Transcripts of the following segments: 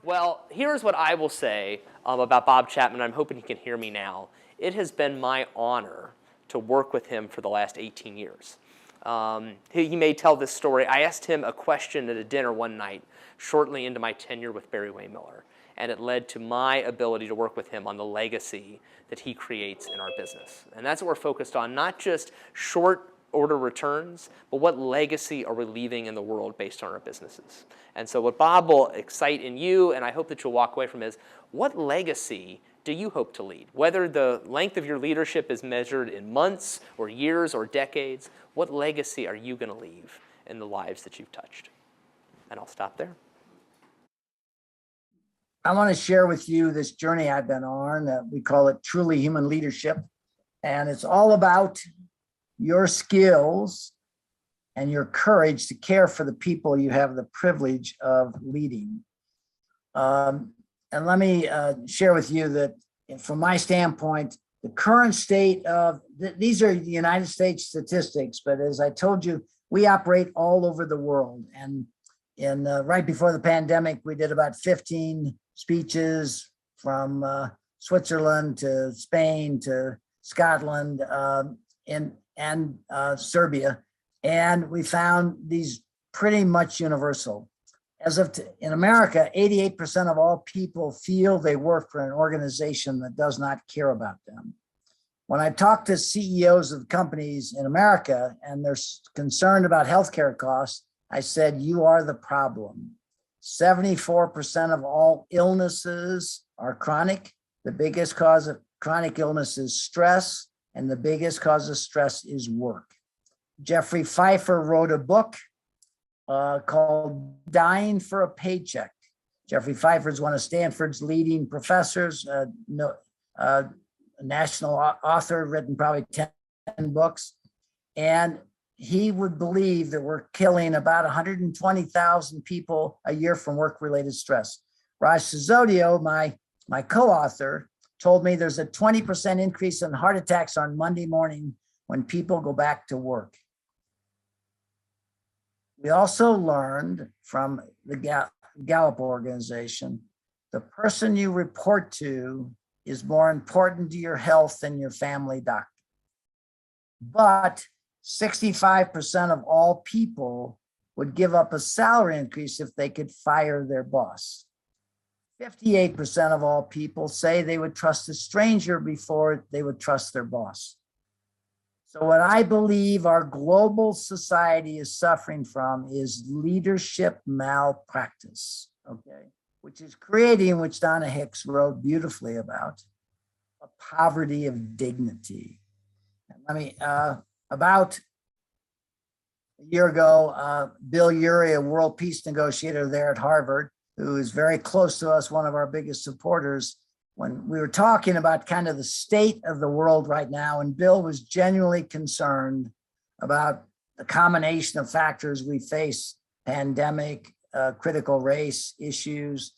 Well, here's what I will say about Bob Chapman. I'm hoping he can hear me now. It has been my honor to work with him for the last 18 years. He may tell this story. I asked him a question at a dinner one night shortly into my tenure with Barry-Wehmiller, and it led to my ability to work with him on the legacy that he creates in our business. And that's what we're focused on, not just short order returns, but what legacy are we leaving in the world based on our businesses? And so what Bob will excite in you, and I hope that you'll walk away from, is what legacy do you hope to lead? Whether the length of your leadership is measured in months or years or decades, what legacy are you going to leave in the lives that you've touched? And I'll stop there. I want to share with you this journey I've been on. We call it Truly Human Leadership. And it's all about your skills and your courage to care for the people you have the privilege of leading. And let me share with you that from my standpoint, the current state of, these are the United States statistics, but as I told you, we operate all over the world. And right before the pandemic, we did about 15 speeches from Switzerland to Spain to Scotland and Serbia. And we found these pretty much universal. In America, 88% of all people feel they work for an organization that does not care about them. When I talk to CEOs of companies in America and they're concerned about healthcare costs, I said, you are the problem. 74% of all illnesses are chronic. The biggest cause of chronic illness is stress, and the biggest cause of stress is work. Jeffrey Pfeiffer wrote a book called Dying for a Paycheck. Jeffrey Pfeiffer is one of Stanford's leading professors, a national author, written probably 10 books. And he would believe that we're killing about 120,000 people a year from work-related stress. Raj Sisodio, my co-author, told me there's a 20% increase in heart attacks on Monday morning when people go back to work. We also learned from the Gallup organization, the person you report to is more important to your health than your family doctor. But 65% of all people would give up a salary increase if they could fire their boss. 58% of all people say they would trust a stranger before they would trust their boss. So what I believe our global society is suffering from is leadership malpractice, okay, which is creating, which Donna Hicks wrote beautifully about, a poverty of dignity. About a year ago, Bill Urey, a world peace negotiator there at Harvard, who is very close to us, one of our biggest supporters, when we were talking about kind of the state of the world right now, and Bill was genuinely concerned about the combination of factors we face: pandemic, critical race issues,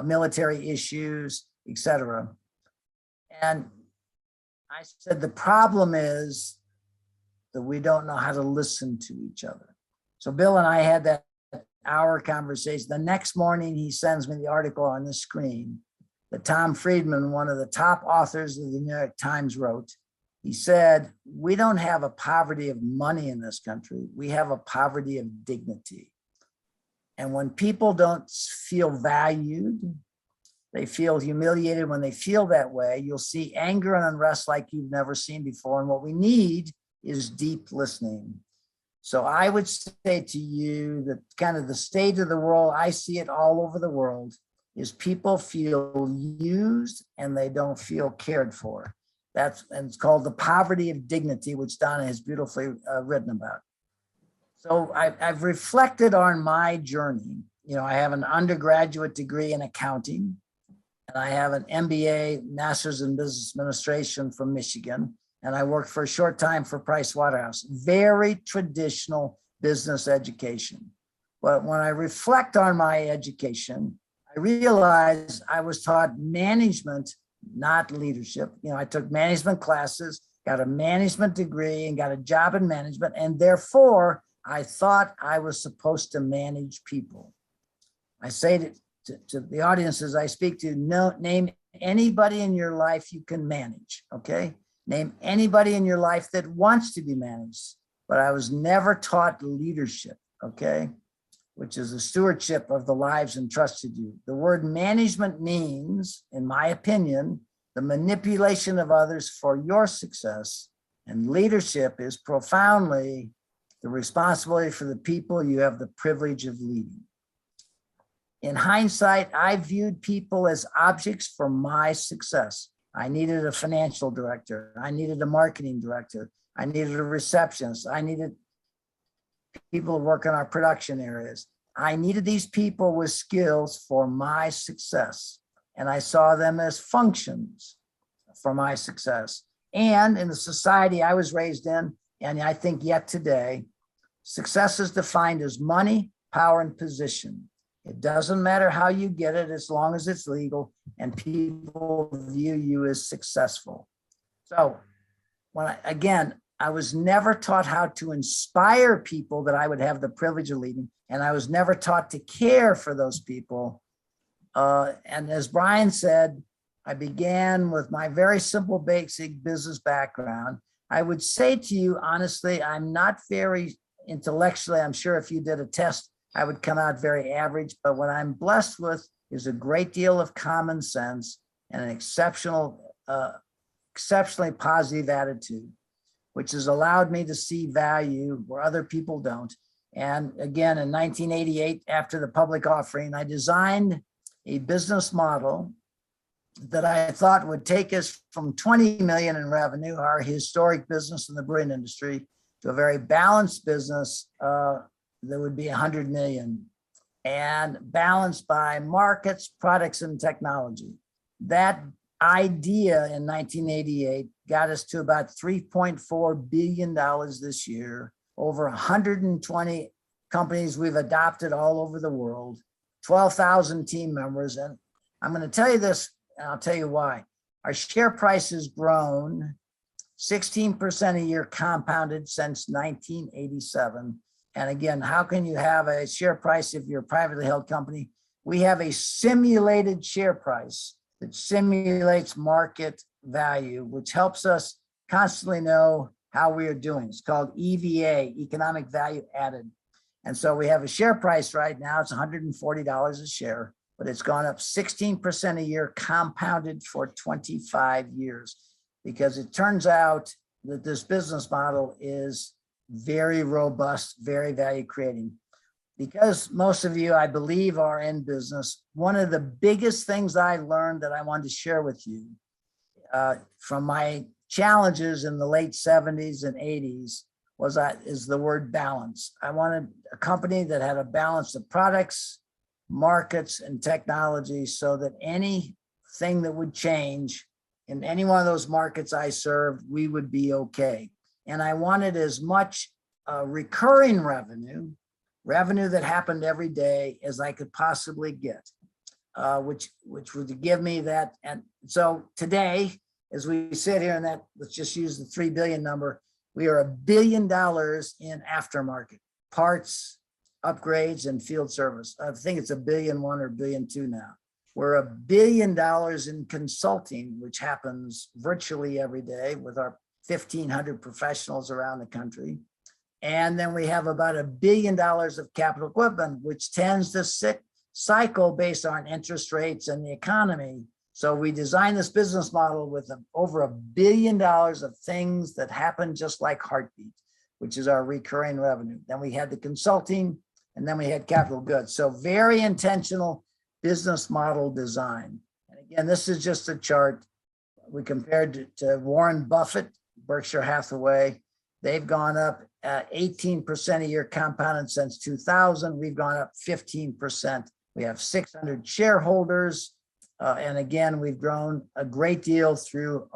military issues, etc. And I said, the problem is that we don't know how to listen to each other. So Bill and I had that hour conversation. The next morning, he sends me the article on the screen that Tom Friedman, one of the top authors of the New York Times, wrote. He said, we don't have a poverty of money in this country. We have a poverty of dignity. And when people don't feel valued, they feel humiliated. When they feel that way, you'll see anger and unrest like you've never seen before. And what we need is deep listening. So I would say to you that kind of the state of the world, I see it all over the world, is people feel used and they don't feel cared for. And it's called the poverty of dignity, which Donna has beautifully written about. So I've reflected on my journey. I have an undergraduate degree in accounting, and I have an MBA, Master's in Business Administration from Michigan, and I worked for a short time for Price Waterhouse. Very traditional business education. But when I reflect on my education, I realized I was taught management, not leadership. I took management classes, got a management degree, and got a job in management. And therefore, I thought I was supposed to manage people. I say to the audiences I speak to, name anybody in your life you can manage, okay? Name anybody in your life that wants to be managed, but I was never taught leadership, okay? Which is the stewardship of the lives entrusted you. The word management means, in my opinion, the manipulation of others for your success, and leadership is profoundly the responsibility for the people you have the privilege of leading. In hindsight, I viewed people as objects for my success. I needed a financial director. I needed a marketing director. I needed a receptionist. I needed people to work in our production areas. I needed these people with skills for my success. And I saw them as functions for my success. And in the society I was raised in, and I think yet today, success is defined as money, power, and position. It doesn't matter how you get it as long as it's legal and people view you as successful. So I was never taught how to inspire people that I would have the privilege of leading, and I was never taught to care for those people. And as Brian said, I began with my very simple, basic business background. I would say to you, honestly, I'm not very intellectually, I'm sure if you did a test, I would come out very average, but what I'm blessed with is a great deal of common sense and an exceptionally positive attitude, which has allowed me to see value where other people don't. And again, in 1988, after the public offering, I designed a business model that I thought would take us from 20 million in revenue, our historic business in the brewing industry, to a very balanced business that would be 100 million, and balanced by markets, products, and technology. That idea in 1988 got us to about $3.4 billion this year, over 120 companies we've adopted all over the world, 12,000 team members. And I'm going to tell you this, and I'll tell you why. Our share price has grown 16% a year compounded since 1987. And again, how can you have a share price if you're a privately held company? We have a simulated share price that simulates market value, which helps us constantly know how we are doing. It's called EVA, economic value added. And so we have a share price right now, it's $140 a share, but it's gone up 16% a year compounded for 25 years, because it turns out that this business model is very robust, very value creating. Because most of you, I believe, are in business, one of the biggest things I learned that I wanted to share with you from my challenges in the late 70s and 80s is the word balance. I wanted a company that had a balance of products, markets, and technology, so that anything that would change in any one of those markets I served, we would be okay. And I wanted as much recurring revenue that happened every day as I could possibly get, which would give me that. And so today, as we sit here, and that, let's just use the 3 billion number, we are $1 billion in aftermarket parts, upgrades, and field service. I think it's $1.1 billion or $1.2 billion now. We're $1 billion in consulting, which happens virtually every day with our 1,500 professionals around the country. And then we have about $1 billion of capital equipment, which tends to cycle based on interest rates and the economy. So we designed this business model with over $1 billion of things that happen just like heartbeat, which is our recurring revenue. Then we had the consulting, and then we had capital goods. So very intentional business model design. And again, this is just a chart. We compared to Warren Buffett, Berkshire Hathaway. They've gone up 18% a year compounded since 2000. We've gone up 15%. We have 600 shareholders. And again, we've grown a great deal through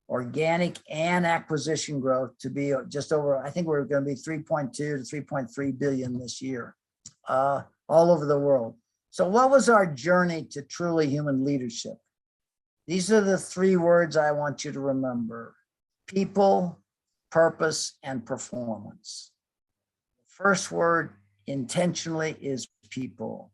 organic and acquisition growth to be just over, I think we're going to be 3.2 to 3.3 billion this year, all over the world. So what was our journey to truly human leadership? These are the 3 words I want you to remember: people, purpose, and performance. The first word intentionally is people.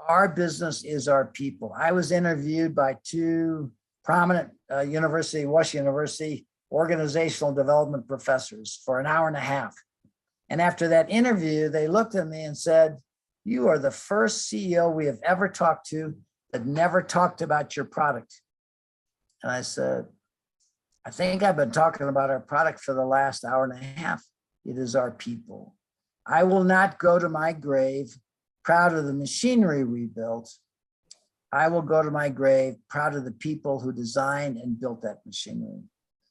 Our business is our people. I was interviewed by two prominent Washington University organizational development professors for an hour and a half. And after that interview, they looked at me and said, "You are the first CEO we have ever talked to that never talked about your product." And I said, "I think I've been talking about our product for the last hour and a half. It is our people. I will not go to my grave proud of the machinery we built. I will go to my grave proud of the people who designed and built that machinery."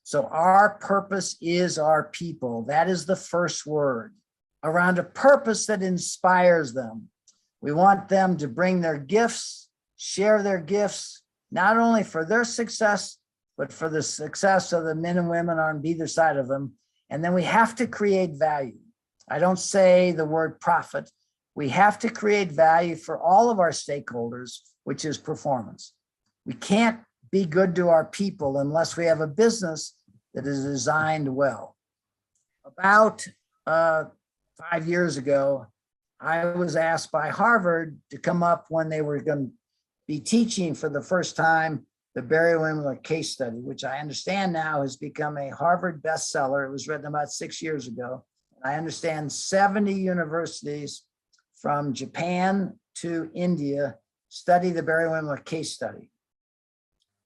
So our purpose is our people. That is the first word, around a purpose that inspires them. We want them to bring their gifts, share their gifts, not only for their success, but for the success of the men and women on either side of them. And then we have to create value. I don't say the word profit. We have to create value for all of our stakeholders, which is performance. We can't be good to our people unless we have a business that is designed well. About 5 years ago, I was asked by Harvard to come up when they were going to be teaching for the first time the Barry-Wehmiller case study, which I understand now has become a Harvard bestseller. It was written about 6 years ago. I understand 70 universities from Japan to India study the Barry-Wehmiller case study.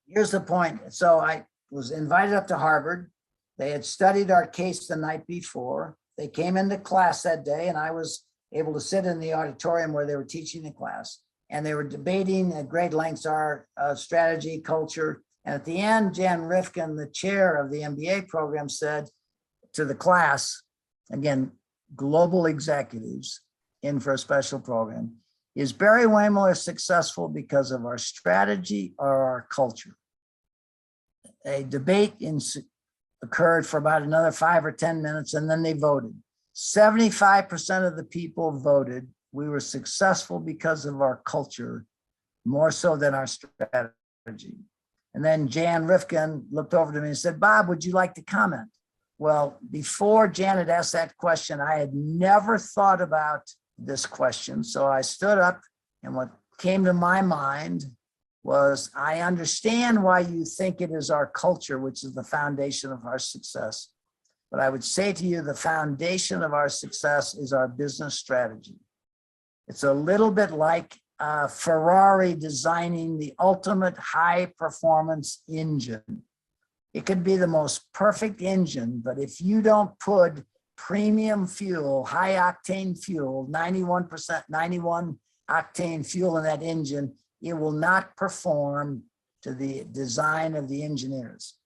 Here's the point. So I was invited up to Harvard. They had studied our case the night before. They came into class that day, and I was able to sit in the auditorium where they were teaching the class. And they were debating at great lengths our strategy, culture. And at the end, Jan Rifkin, the chair of the MBA program, said to the class, again, global executives in for a special program, "Is Barry-Wehmiller successful because of our strategy or our culture?" A debate occurred for about another 5 or 10 minutes, and then they voted. 75% of the people voted we were successful because of our culture, more so than our strategy. And then Jan Rifkin looked over to me and said, "Bob, would you like to comment?" Well, before Janet asked that question, I had never thought about this question. So I stood up, and what came to my mind was, I understand why you think it is our culture, which is the foundation of our success. But I would say to you, the foundation of our success is our business strategy. It's a little bit like Ferrari designing the ultimate high performance engine. It could be the most perfect engine, but if you don't put premium fuel, high octane fuel, 91 octane fuel in that engine, it will not perform to the design of the engineers.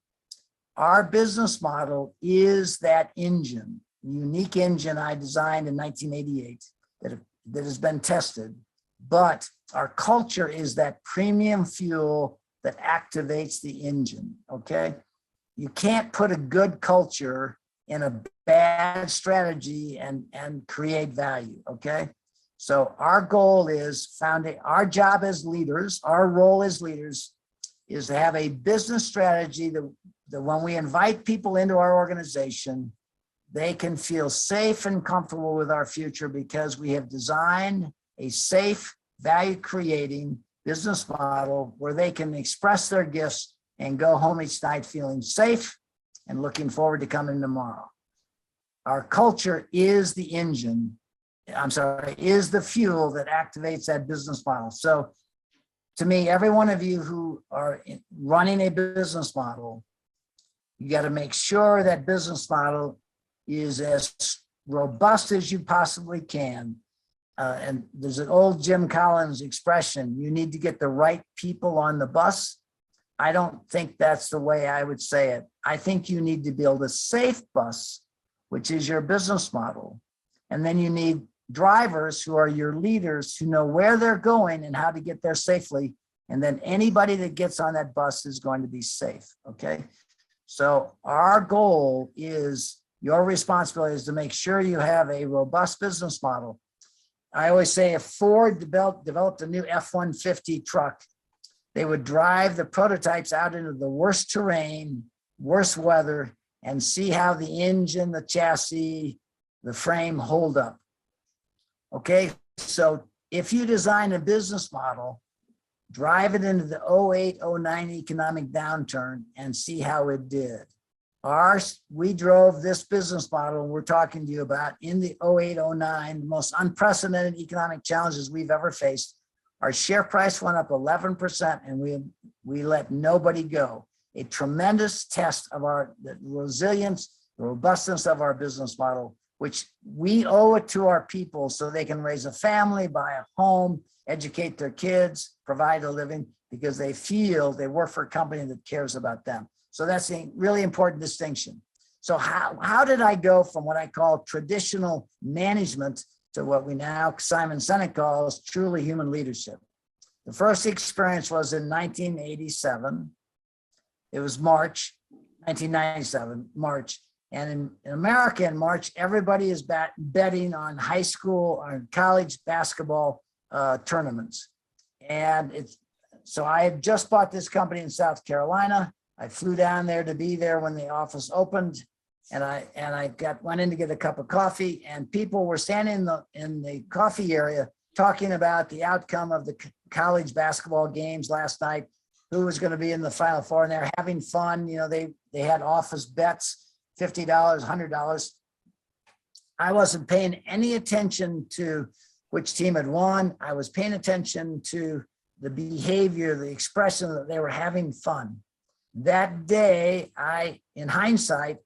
Our business model is that engine, unique engine I designed in 1988 that has been tested, but our culture is that premium fuel that activates the engine, okay? You can't put a good culture in a bad strategy and create value, okay? So our goal is our job as leaders, our role as leaders is to have a business strategy that when we invite people into our organization, they can feel safe and comfortable with our future because we have designed a safe, value-creating business model where they can express their gifts and go home each night feeling safe and looking forward to coming tomorrow. Our culture is the engine, is the fuel that activates that business model. So to me, every one of you who are running a business model, you got to make sure that business model is as robust as you possibly can. And there's an old Jim Collins expression, you need to get the right people on the bus. I don't think that's the way I would say it. I think you need to build a safe bus, which is your business model. And then you need drivers who are your leaders who know where they're going and how to get there safely. And then anybody that gets on that bus is going to be safe, okay? So our goal is, your responsibility is to make sure you have a robust business model. I always say if Ford developed a new F-150 truck, they would drive the prototypes out into the worst terrain, worst weather, and see how the engine, the chassis, the frame hold up. Okay, so if you design a business model, drive it into the 08-09 economic downturn and see how it did. We drove this business model we're talking to you about in the 08-09, the most unprecedented economic challenges we've ever faced. Our share price went up 11% and we let nobody go. A tremendous test of the resilience, the robustness of our business model, which we owe it to our people so they can raise a family, buy a home, educate their kids, provide a living, because they feel they work for a company that cares about them. So that's a really important distinction. So how did I go from what I call traditional management to what we now, Simon Sinek calls truly human leadership? The first experience was in 1987. It was March, 1997, March. And in America in March, everybody is betting on high school or college basketball tournaments. And so I had just bought this company in South Carolina. I flew down there to be there when the office opened, and I went in to get a cup of coffee, and people were standing in the coffee area talking about the outcome of the college basketball games last night, who was going to be in the Final Four, and they're having fun. You know, they had office bets, $50, $100. I wasn't paying any attention to which team had won. I was paying attention to the behavior, the expression that they were having fun. That day, in hindsight,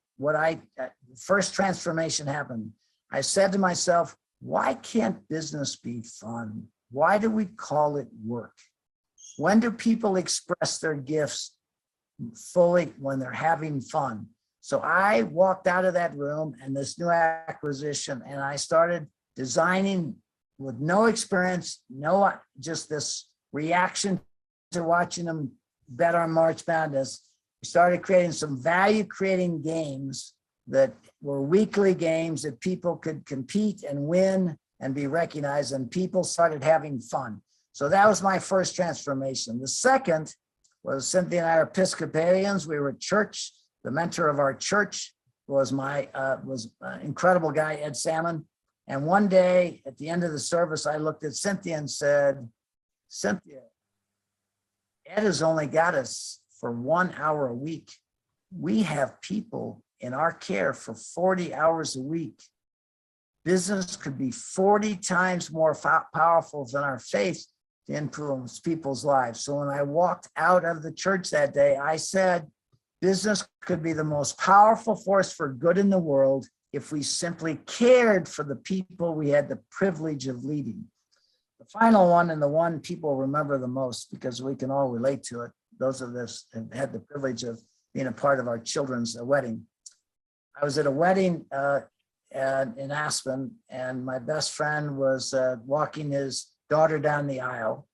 first transformation happened. I said to myself, why can't business be fun? Why do we call it work? When do people express their gifts fully? When they're having fun. So I walked out of that room and this new acquisition, and I started designing with no experience, just this reaction to watching them bet on March Madness. We started creating some value-creating games that were weekly games that people could compete and win and be recognized, and people started having fun. So that was my first transformation. The second was Cynthia and I are Episcopalians. We were at church. The mentor of our church was an incredible guy, Ed Salmon. And one day at the end of the service, I looked at Cynthia and said, Cynthia, Ed has only got us for 1 hour a week. We have people in our care for 40 hours a week. Business could be 40 times more powerful than our faith to influence people's lives. So when I walked out of the church that day, I said, business could be the most powerful force for good in the world if we simply cared for the people we had the privilege of leading. The final one, and the one people remember the most because we can all relate to it, those of us have had the privilege of being a part of our children's wedding. I was at a wedding in Aspen, and my best friend was walking his daughter down the aisle,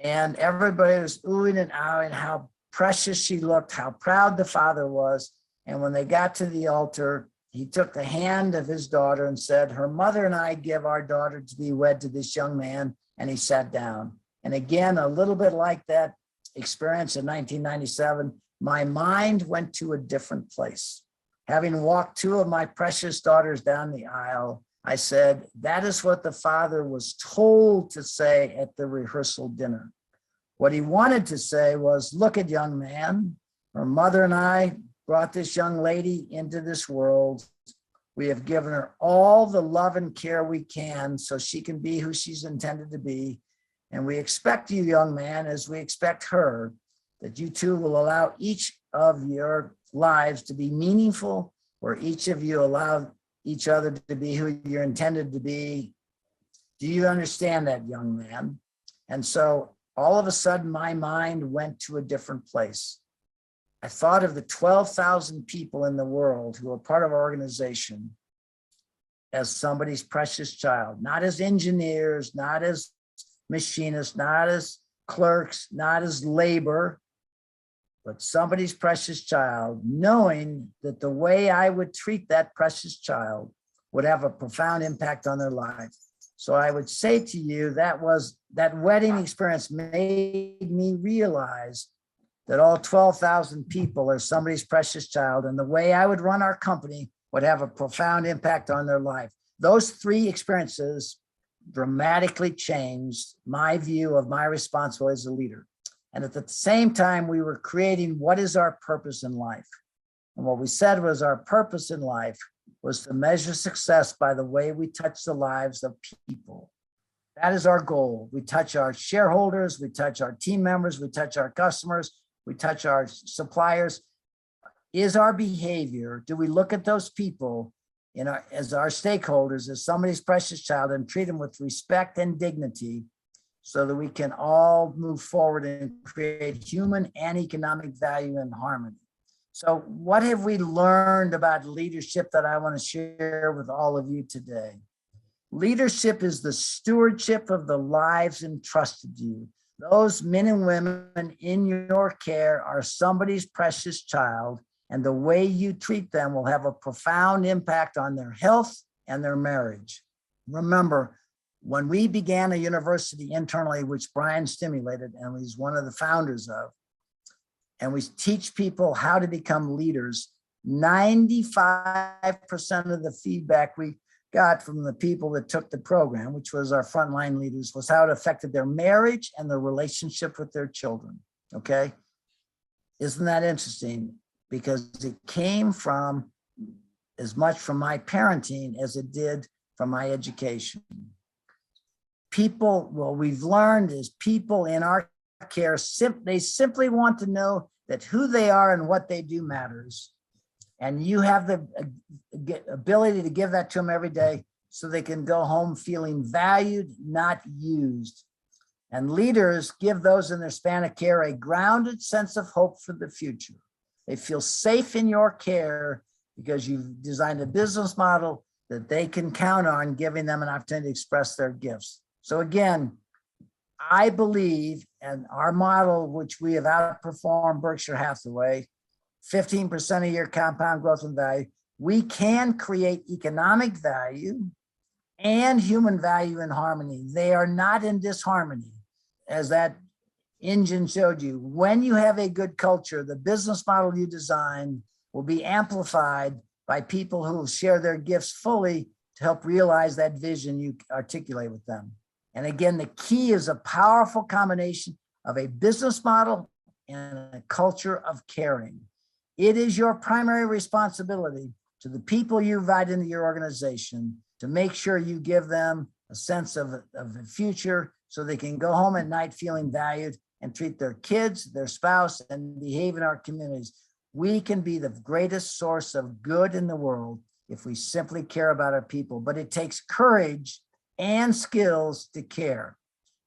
and everybody was oohing and ahhing how precious she looked, how proud the father was. And when they got to the altar, he took the hand of his daughter and said, her mother and I give our daughter to be wed to this young man. And he sat down. And again, a little bit like that experience in 1997, my mind went to a different place. Having walked two of my precious daughters down the aisle, I said, that is what the father was told to say at the rehearsal dinner. What he wanted to say was, look at young man, her mother and I brought this young lady into this world. We have given her all the love and care we can so she can be who she's intended to be. And we expect you, young man, as we expect her, that you two will allow each of your lives to be meaningful, where each of you allow each other to be who you're intended to be. Do you understand that, young man? And so all of a sudden, my mind went to a different place. I thought of the 12,000 people in the world who are part of our organization as somebody's precious child, not as engineers, not as machinists, not as clerks, not as labor, but somebody's precious child, knowing that the way I would treat that precious child would have a profound impact on their lives. So I would say to you, that wedding experience made me realize that all 12,000 people are somebody's precious child, and the way I would run our company would have a profound impact on their life. Those three experiences dramatically changed my view of my responsibility as a leader. And at the same time, we were creating what is our purpose in life. And what we said was our purpose in life was to measure success by the way we touch the lives of people. That is our goal. We touch our shareholders, we touch our team members, we touch our customers, we touch our suppliers. Is our behavior, do we look at those people as our stakeholders, as somebody's precious child, and treat them with respect and dignity so that we can all move forward and create human and economic value and harmony? So what have we learned about leadership that I want to share with all of you today? Leadership is the stewardship of the lives entrusted to you. Those men and women in your care are somebody's precious child, and the way you treat them will have a profound impact on their health and their marriage. Remember, when we began a university internally, which Brian stimulated and he's one of the founders of, and we teach people how to become leaders, 95% of the feedback we got from the people that took the program, which was our frontline leaders, was how it affected their marriage and their relationship with their children. Okay. Isn't that interesting? Because it came from as much from my parenting as it did from my education. People, what we've learned is people in our care, they simply want to know that who they are and what they do matters. And you have the ability to give that to them every day so they can go home feeling valued, not used. And leaders give those in their span of care a grounded sense of hope for the future. They feel safe in your care because you've designed a business model that they can count on, giving them an opportunity to express their gifts. So again, I believe, and our model, which we have outperformed Berkshire Hathaway, 15% a year compound growth in value, we can create economic value and human value in harmony. They are not in disharmony, as that engine showed you. When you have a good culture, the business model you design will be amplified by people who will share their gifts fully to help realize that vision you articulate with them. And again, the key is a powerful combination of a business model and a culture of caring. It is your primary responsibility to the people you invite into your organization to make sure you give them a sense of the future so they can go home at night feeling valued and treat their kids, their spouse, and behave in our communities. We can be the greatest source of good in the world if we simply care about our people, but it takes courage and skills to care.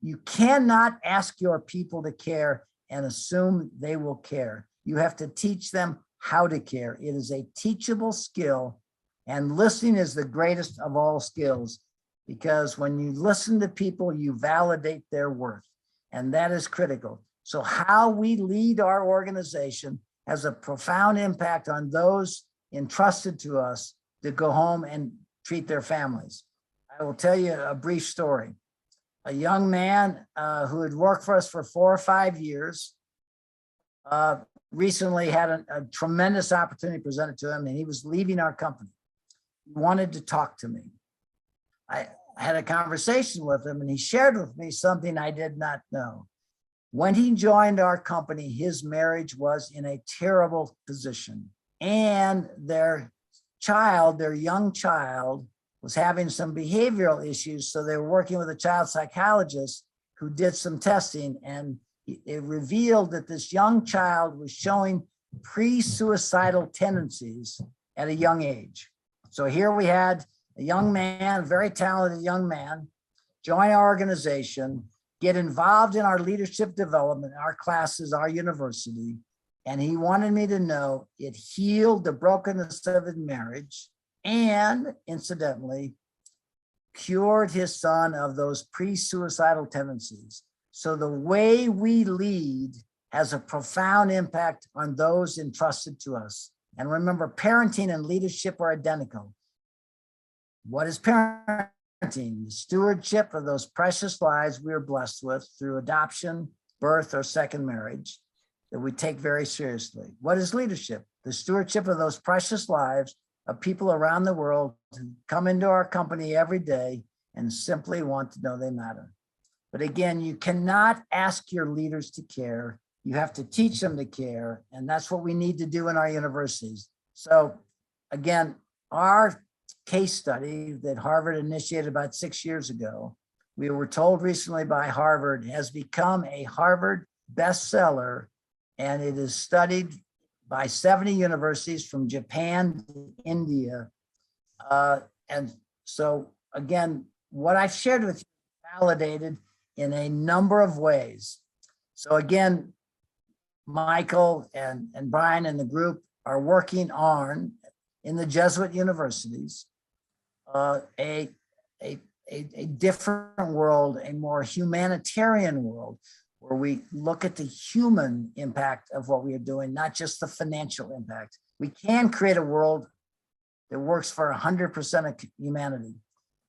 You cannot ask your people to care and assume they will care. You have to teach them how to care. It is a teachable skill, and listening is the greatest of all skills, because when you listen to people, you validate their worth, and that is critical. So how we lead our organization has a profound impact on those entrusted to us to go home and treat their families. I will tell you a brief story. A young man who had worked for us for 4 or 5 years recently had a tremendous opportunity presented to him, and he was leaving our company. He wanted to talk to me. I had a conversation with him, and he shared with me something I did not know. When he joined our company, his marriage was in a terrible position, and their young child, was having some behavioral issues. So they were working with a child psychologist who did some testing, and it revealed that this young child was showing pre-suicidal tendencies at a young age. So here we had a young man, very talented young man, join our organization, get involved in our leadership development, our classes, our university. And he wanted me to know it healed the brokenness of his marriage and, incidentally, cured his son of those pre-suicidal tendencies. So the way we lead has a profound impact on those entrusted to us. And remember, parenting and leadership are identical. What is parenting? The stewardship of those precious lives we are blessed with through adoption, birth, or second marriage that we take very seriously. What is leadership? The stewardship of those precious lives of people around the world who come into our company every day and simply want to know they matter. But again, you cannot ask your leaders to care. You have to teach them to care. And that's what we need to do in our universities. So again, our case study that Harvard initiated about 6 years ago, we were told recently by Harvard, has become a Harvard bestseller, and it is studied by 70 universities from Japan to India. And so again, what I've shared with you validated in a number of ways. So again, Michael and Brian and the group are working on, in the Jesuit universities, a different world, a more humanitarian world, where we look at the human impact of what we are doing, not just the financial impact. We can create a world that works for 100% of humanity.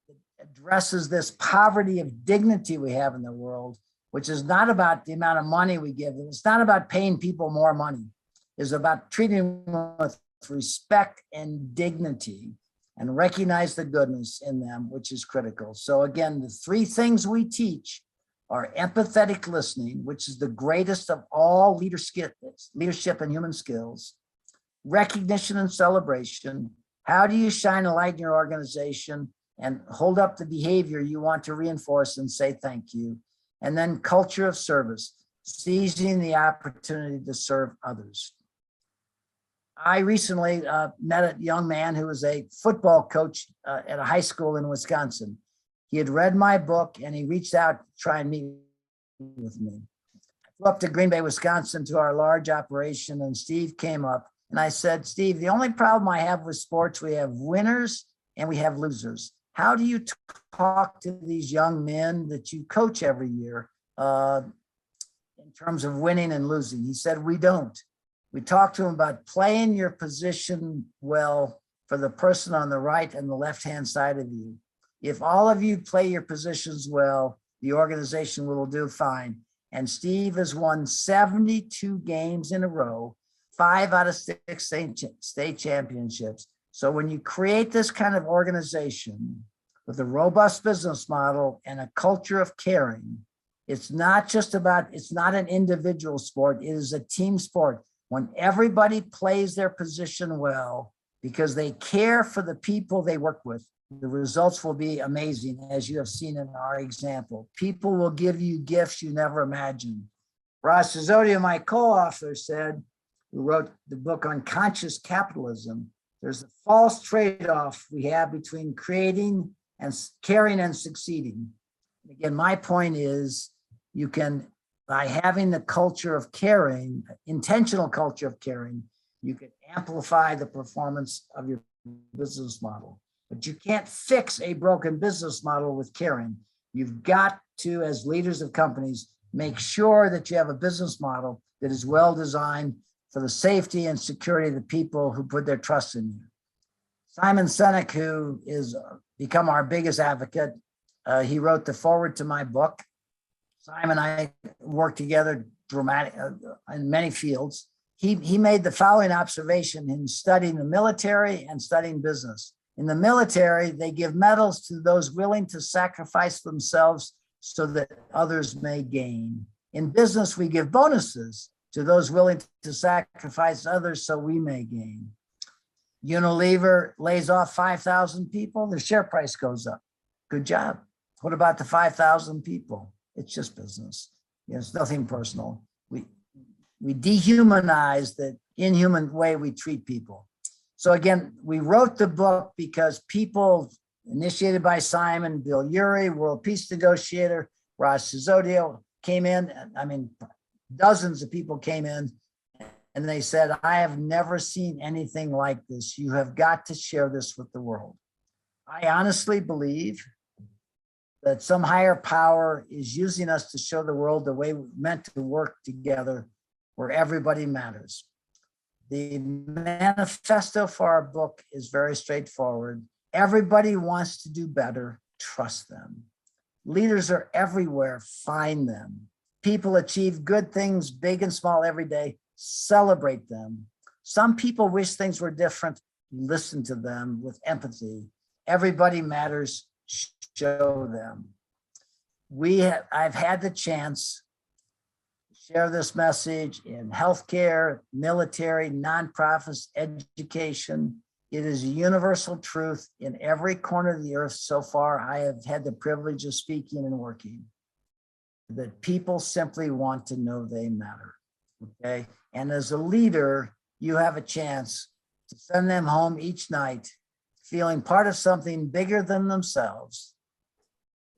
It addresses this poverty of dignity we have in the world, which is not about the amount of money we give them. It's not about paying people more money. It's about treating them with respect and dignity and recognize the goodness in them, which is critical. So again, the three things we teach are empathetic listening, which is the greatest of all leadership and human skills, recognition and celebration. How do you shine a light in your organization and hold up the behavior you want to reinforce and say thank you? And then culture of service, seizing the opportunity to serve others. I recently met a young man who was a football coach at a high school in Wisconsin. He had read my book and he reached out to try and meet with me. I flew up to Green Bay, Wisconsin to our large operation, and Steve came up and I said, Steve, the only problem I have with sports, we have winners and we have losers. How do you talk to these young men that you coach every year in terms of winning and losing? He said, we don't. We talk to them about playing your position well for the person on the right and the left-hand side of you. If all of you play your positions well, the organization will do fine. And Steve has won 72 games in a row, 5 out of 6 state championships. So when you create this kind of organization with a robust business model and a culture of caring, it's not an individual sport, it is a team sport. When everybody plays their position well, because they care for the people they work with, the results will be amazing, as you have seen in our example. People will give you gifts you never imagined. Ross Sisodio, my co-author, said, who wrote the book on conscious capitalism, there's a false trade-off we have between creating and caring and succeeding. Again, my point is, you can, by having the culture of caring, intentional culture of caring, you can amplify the performance of your business model. But you can't fix a broken business model with caring. You've got to, as leaders of companies, make sure that you have a business model that is well designed for the safety and security of the people who put their trust in you. Simon Sinek, who is become our biggest advocate, he wrote the foreword to my book. Simon and I worked together in many fields. He made the following observation in studying the military and studying business. In the military, they give medals to those willing to sacrifice themselves so that others may gain. In business, we give bonuses to those willing to sacrifice others so we may gain. Unilever lays off 5,000 people, the share price goes up. Good job. What about the 5,000 people? It's just business. It's nothing personal. We dehumanize the inhuman way we treat people. So again, we wrote the book because people, initiated by Simon, Bill Urey, World Peace Negotiator, Ross Sisodio, came in. I mean, dozens of people came in and they said, I have never seen anything like this. You have got to share this with the world. I honestly believe that some higher power is using us to show the world the way we're meant to work together, where everybody matters. The manifesto for our book is very straightforward. Everybody wants to do better, trust them. Leaders are everywhere, find them. People achieve good things, big and small, every day, celebrate them. Some people wish things were different, listen to them with empathy. Everybody matters, show them. I've had the chance to share this message in healthcare, military, nonprofits, education. It is a universal truth in every corner of the earth so far. I have had the privilege of speaking and working, that people simply want to know they matter, okay? And as a leader, you have a chance to send them home each night feeling part of something bigger than themselves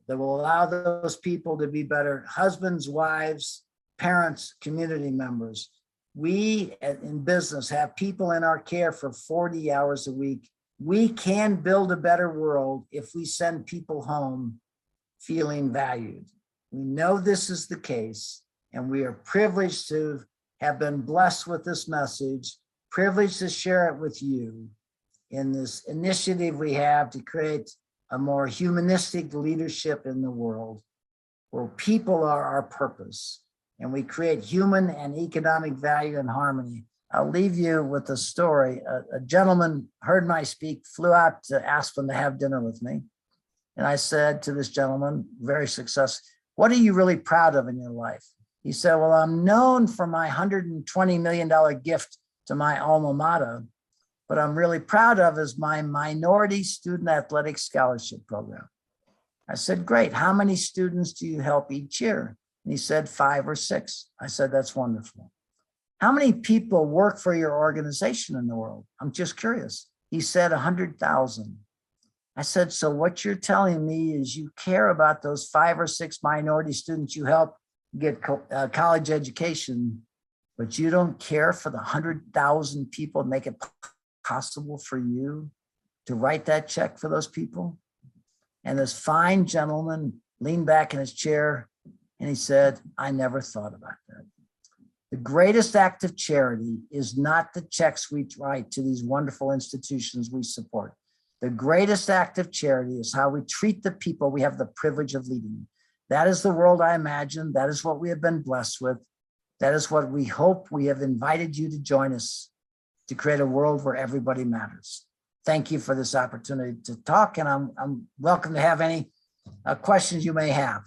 that will allow those people to be better husbands, wives, parents, community members. We in business have people in our care for 40 hours a week. We can build a better world if we send people home feeling valued. We know this is the case, and we are privileged to have been blessed with this message, privileged to share it with you in this initiative we have to create a more humanistic leadership in the world, where people are our purpose, and we create human and economic value and harmony. I'll leave you with a story. A gentleman heard my speak, flew out to Aspen to have dinner with me. And I said to this gentleman, very successful, what are you really proud of in your life? He said, well, I'm known for my $120 million gift to my alma mater, but I'm really proud of is my minority student athletic scholarship program. I said, great. How many students do you help each year? And he said 5 or 6. I said, that's wonderful. How many people work for your organization in the world? I'm just curious. He said 100,000. I said, so what you're telling me is you care about those 5 or 6 minority students you help get college education, but you don't care for the 100,000 people, make it possible for you to write that check for those people? And this fine gentleman leaned back in his chair and he said, I never thought about that. The greatest act of charity is not the checks we write to these wonderful institutions we support. The greatest act of charity is how we treat the people we have the privilege of leading. That is the world I imagine. That is what we have been blessed with. That is what we hope. We have invited you to join us to create a world where everybody matters. Thank you for this opportunity to talk, and I'm welcome to have any questions you may have.